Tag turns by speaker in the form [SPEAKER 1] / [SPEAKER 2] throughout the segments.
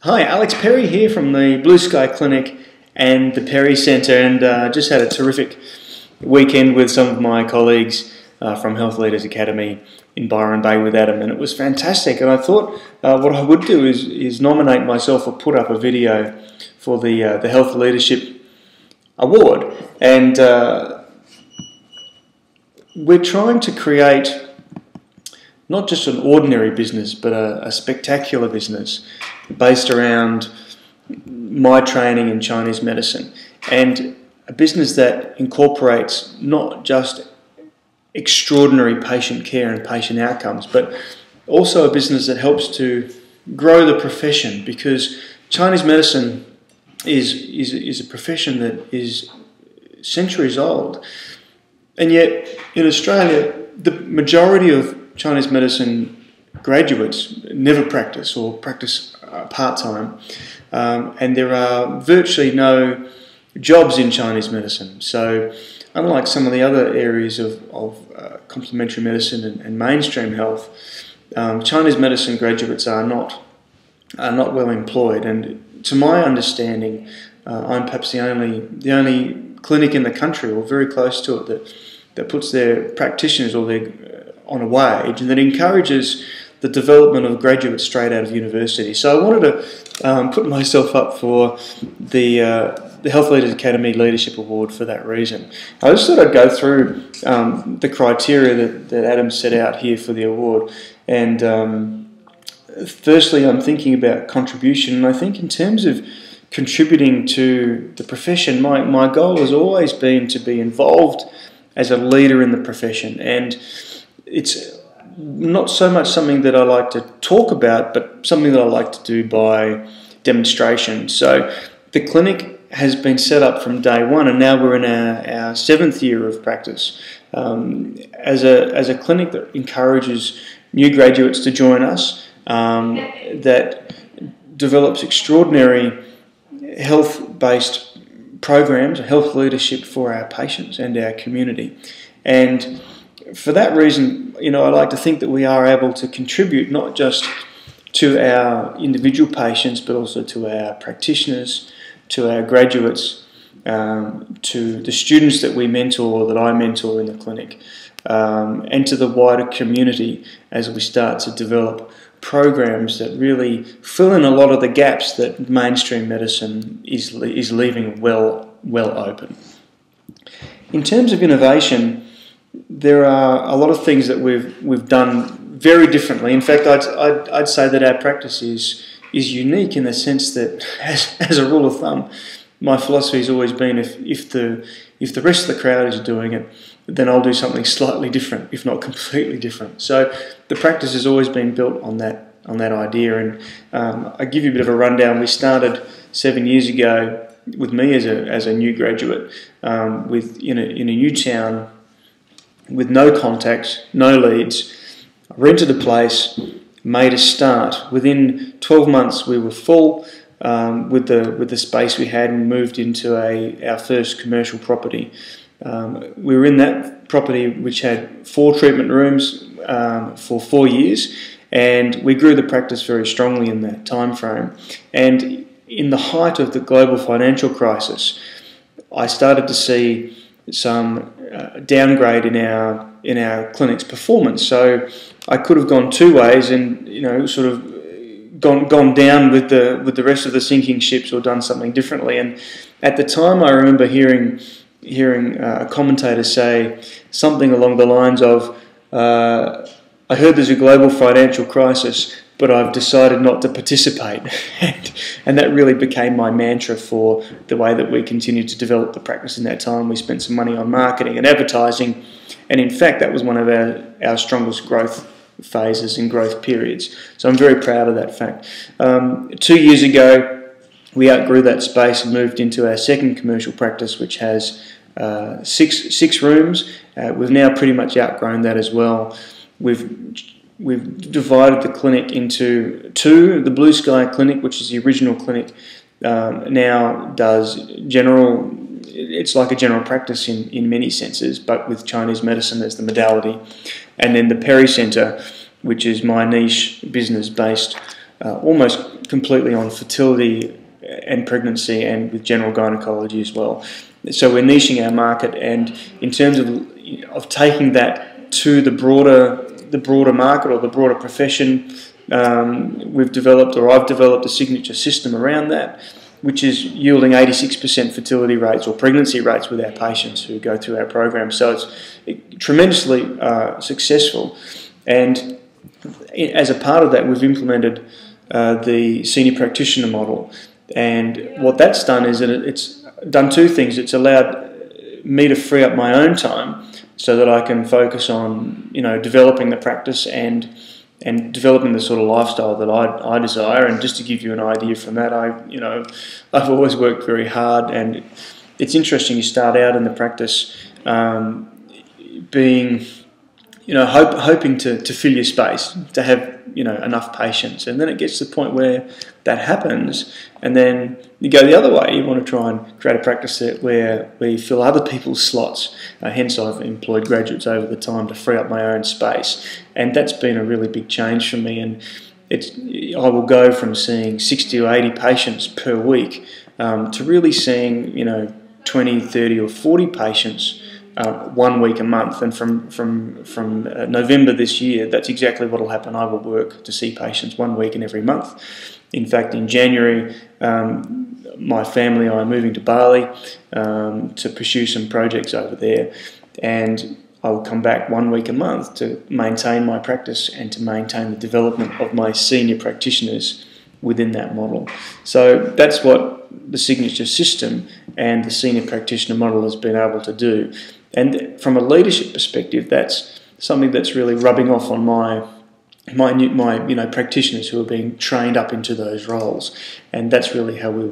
[SPEAKER 1] Hi, Alex Perry here from the Blue Sky Clinic and the Perry Centre, and just had a terrific weekend with some of my colleagues from Health Leaders Academy in Byron Bay with Adam, and it was fantastic. And I thought what I would do is nominate myself or put up a video for the Health Leadership Award, and we're trying to create not just an ordinary business, but a spectacular business based around my training in Chinese medicine, and a business that incorporates not just extraordinary patient care and patient outcomes, but also a business that helps to grow the profession, because Chinese medicine is a profession that is centuries old, and yet in Australia the majority of Chinese medicine graduates never practice or practice part-time, and there are virtually no jobs in Chinese medicine. So unlike some of the other areas of complementary medicine and mainstream health, Chinese medicine graduates are not well employed, and to my understanding I'm perhaps the only clinic in the country, or very close to it, that puts their practitioners on a wage, and that encourages the development of graduates straight out of university. So I wanted to put myself up for the Health Leaders Academy Leadership Award for that reason. I just thought I'd go through the criteria that Adam set out here for the award. And firstly, I'm thinking about contribution, and I think in terms of contributing to the profession, my goal has always been to be involved as a leader in the profession, and it's not so much something that I like to talk about, but something that I like to do by demonstration. So the clinic has been set up from day one, and now we're in our 7th year of practice as a clinic that encourages new graduates to join us, that develops extraordinary health-based programs, health leadership for our patients and our community. And for that reason, I like to think that we are able to contribute not just to our individual patients, but also to our practitioners, to our graduates, to the students that we mentor, or that I mentor in the clinic, and to the wider community as we start to develop programs that really fill in a lot of the gaps that mainstream medicine is leaving well open. In terms of innovation, there are a lot of things that we've done very differently. In fact, I'd say that our practice is unique in the sense that, as a rule of thumb, my philosophy has always been if the rest of the crowd is doing it, then I'll do something slightly different, if not completely different. So the practice has always been built on that idea. And I give you a bit of a rundown. We started 7 years ago with me as a new graduate, in a new town, with no contacts, no leads. I rented a place, made a start. Within 12 months we were full with the space we had, and moved into our first commercial property. We were in that property which had 4 treatment rooms for 4 years, and we grew the practice very strongly in that time frame. And in the height of the global financial crisis, I started to see some downgrade in our clinic's performance. So I could have gone 2 ways, and sort of gone down with the rest of the sinking ships, or done something differently. And at the time, I remember hearing a commentator say something along the lines of, "I heard there's a global financial crisis, but I've decided not to participate." And that really became my mantra for the way that we continued to develop the practice in that time. We spent some money on marketing and advertising, and in fact that was one of our strongest growth phases and growth periods. So I'm very proud of that fact. 2 years ago we outgrew that space and moved into our second commercial practice, which has six rooms. We've now pretty much outgrown that as well. We've divided the clinic into 2. The Blue Sky Clinic, which is the original clinic, now does general. It's like a general practice in many senses, but with Chinese medicine as the modality. And then the Perry Centre, which is my niche business based almost completely on fertility and pregnancy, and with general gynecology as well. So we're niching our market, and in terms of taking that to the broader market or the broader profession, I've developed a signature system around that, which is yielding 86% fertility rates or pregnancy rates with our patients who go through our program. So it's tremendously successful, and as a part of that, we've implemented the senior practitioner model. And what that's done is that it's done two things. It's allowed me to free up my own time so that I can focus on, developing the practice and developing the sort of lifestyle that I desire. And just to give you an idea from that, I've always worked very hard, and it's interesting. You start out in the practice being, hoping to fill your space, to have enough patients, and then it gets to the point where that happens, and then you go the other way. You want to try and create a practice where you fill other people's slots. Hence, I've employed graduates over the time to free up my own space, and that's been a really big change for me. And I will go from seeing 60 or 80 patients per week to really seeing 20, 30 or 40 patients 1 week a month. And from November this year, that's exactly what will happen. I will work to see patients 1 week in every month. In fact, in January, my family and I are moving to Bali to pursue some projects over there, and I will come back 1 week a month to maintain my practice and to maintain the development of my senior practitioners within that model. So that's what the signature system and the senior practitioner model has been able to do. And from a leadership perspective, that's something that's really rubbing off on my practitioners who are being trained up into those roles, and that's really how we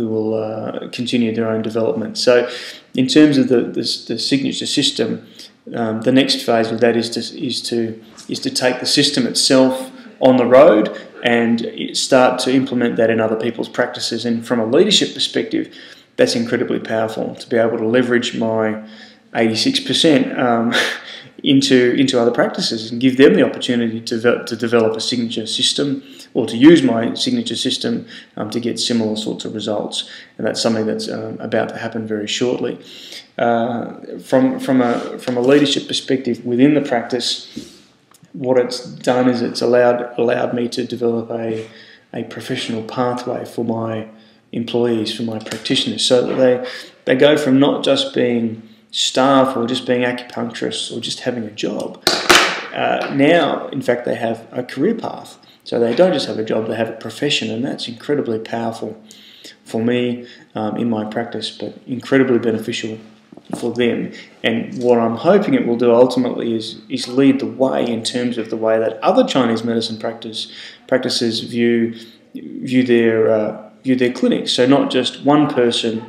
[SPEAKER 1] will continue their own development. So, in terms of the signature system, the next phase of that is to take the system itself on the road and start to implement that in other people's practices. And from a leadership perspective, that's incredibly powerful to be able to leverage my 86% into other practices and give them the opportunity to develop a signature system, or to use my signature system to get similar sorts of results. And that's something that's about to happen very shortly. From a leadership perspective within the practice, what it's done is it's allowed me to develop a professional pathway for my employees, for my practitioners, so that they go from not just being staff or just being acupuncturists or just having a job. Now, in fact, they have a career path. So they don't just have a job, they have a profession, and that's incredibly powerful for me in my practice, but incredibly beneficial for them. And what I'm hoping it will do ultimately is lead the way in terms of the way that other Chinese medicine practices view their clinics. So not just one person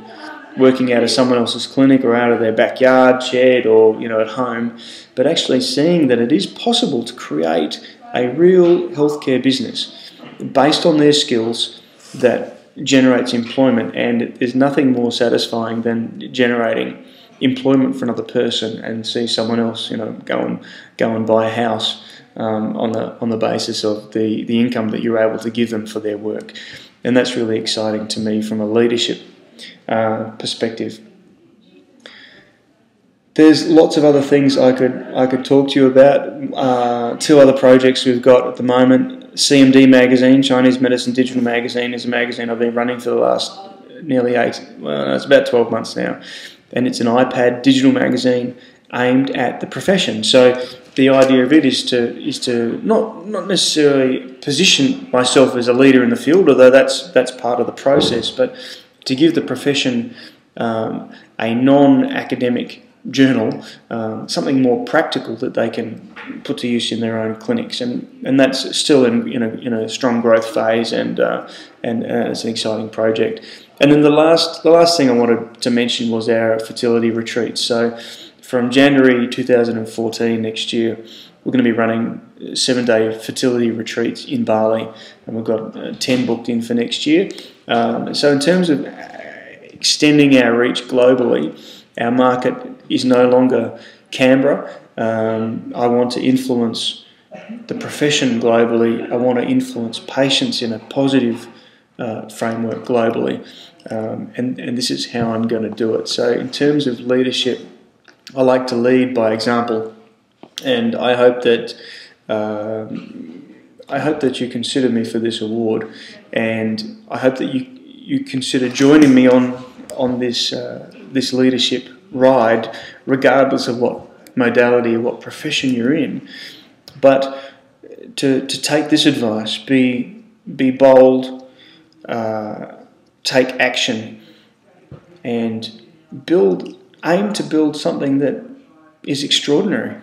[SPEAKER 1] working out of someone else's clinic or out of their backyard, shed, or at home, but actually seeing that it is possible to create a real healthcare business based on their skills that generates employment. And there's nothing more satisfying than generating employment for another person and see someone else, go and buy a house on the basis of the income that you're able to give them for their work. And that's really exciting to me from a leadership perspective. There's lots of other things I could talk to you about. Two other projects we've got at the moment. CMD magazine, Chinese Medicine Digital Magazine, is a magazine I've been running for the last nearly it's about 12 months now. And it's an iPad digital magazine aimed at the profession. So the idea of it is to not necessarily position myself as a leader in the field, although that's part of the process, but to give the profession a non-academic journal, something more practical that they can put to use in their own clinics, and that's still in a strong growth phase, and it's an exciting project. And then the last thing I wanted to mention was our fertility retreats. So from January 2014 next year, we're going to be running 7-day fertility retreats in Bali, and we've got 10 booked in for next year. So in terms of extending our reach globally, our market is no longer Canberra. I want to influence the profession globally. I want to influence patients in a positive framework globally, and this is how I'm going to do it. So in terms of leadership, I like to lead by example, and I hope that you consider me for this award, and I hope that you consider joining me on this this leadership ride, regardless of what modality or what profession you're in. But to take this advice, be bold, take action, and aim to build something that is extraordinary.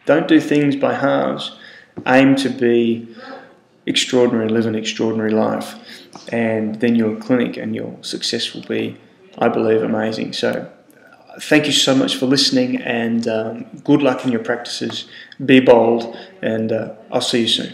[SPEAKER 1] Don't do things by halves. Aim to be extraordinary, live an extraordinary life, and then your clinic and your success will be, I believe, amazing. So thank you so much for listening, and good luck in your practices. Be bold, and I'll see you soon.